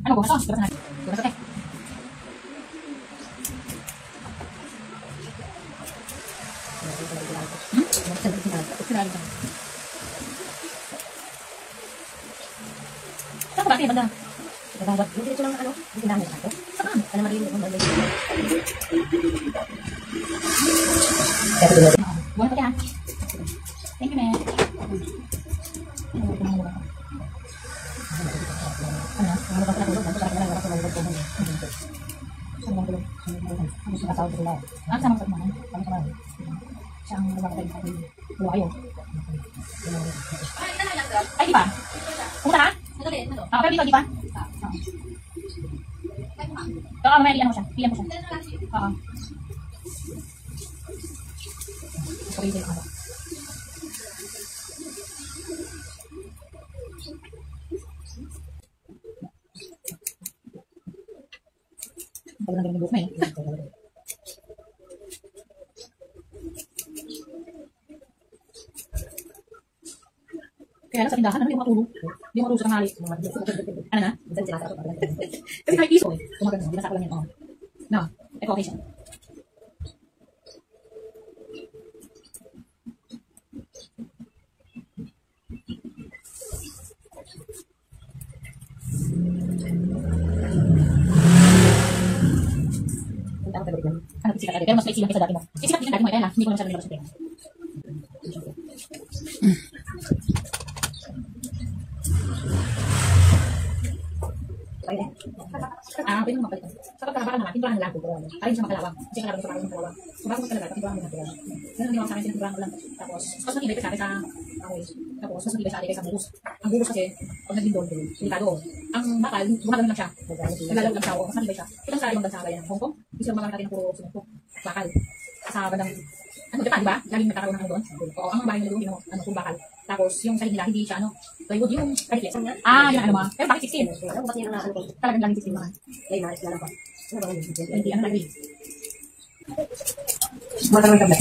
Ano gumasa? Gumasa natin. Gumasa natin. Saan ba kayo banda? Yung dito lang ano? Dito lang ako. Saan? Ano marinig mo? Buwan pa yan. Thank you, man. Ay, di ba? Pumunta ka? Pero dito, di ba? Oo, mamaya ilan mo siya. Ilan mo siya. Oo. Okay, dito ako. Pag nang buhok na eh. Kaya lang sa tindahan, ano yung matulog? Hindi matulog sa tanghali. Ano na? Kasi kahit iso eh. Kumagano, binasa ko lang yan. No, ito okay siya. Ano sikat agad? Pero mas maiksi lang kaysa dati mo. Sikat din dati mo, kaya lang, hindi ko lang masyadong nilabas yung pera. Pwede mo mapalitan. Sa pagkakabakan naman, pinturan lang po. Parin siya makalawang. Kasi kalawang sa parang makalawang. Kung bago talaga, pinturan mo na pinturan. Ganun ang ginawa sa akin, pinturan ko lang. Tapos, mas matibay pa sa akin sa amoy. Tapos, mas matibay sa akin kaysa buhos. Ang buhos kasi, pag naging doon, delikado. Ang bakal, gumagano lang siya. Naglalawag lang siya. Mas matibay siya. Ito sa ibang bansa kaya ng Hong Kong. Isa mga natin puro sinupok. Bakal. Sa bandang, Japan, diba? Laging nagkakaroon ng ano doon. Oo, ang mga bahay nila doon, puro bakal. Tapos, yung sahig nila, hindi siya, plywood, yung kahit yun ang ano mga. Pero bakit 16? Talagang laging 16 naman. Hindi, ano lagi? Mura naman ka ba?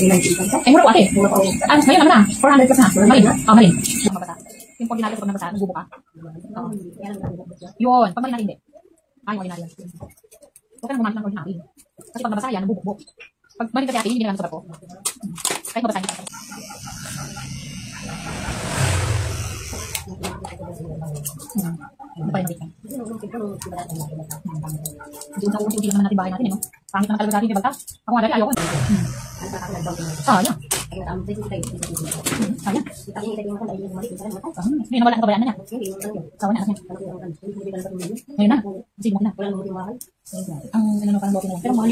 Ay, mura ko ate. Ngayon ano na? 400 plus na. Malin. Malin. Yung mabasa. Yung pag ginagawa ko ng basa, nagbubo ka. Yun. Pag malinari, hindi. Yung malinari yan. Huwag ka nang gumamit ng ordinary. Kasi pag nabasa yan, nabubok. Pag maling kasi ate, hindi nila sa barko. Kahit mabasahin ka. Ano pa yung nakita? Hindi naman natin bahay natin, no? Pangit naman talaga natin, di ba? Ako nga dali, ayaw ko. Sayang. Sayang. Hindi nawala ang kabayaan na niya. Sawa na, ngayon na. Sige mo na. Ang ano parang bote na lang. Pero mahal.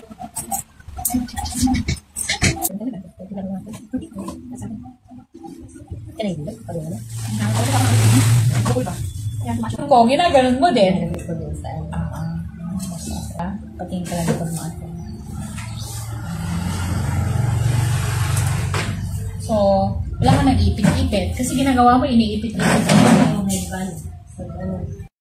Kung ginaganon mo din. Patingin ka lang dito ng mga. So, wala ka nang ipit-ipit. Kasi ginagawa mo, iniipit-ipit.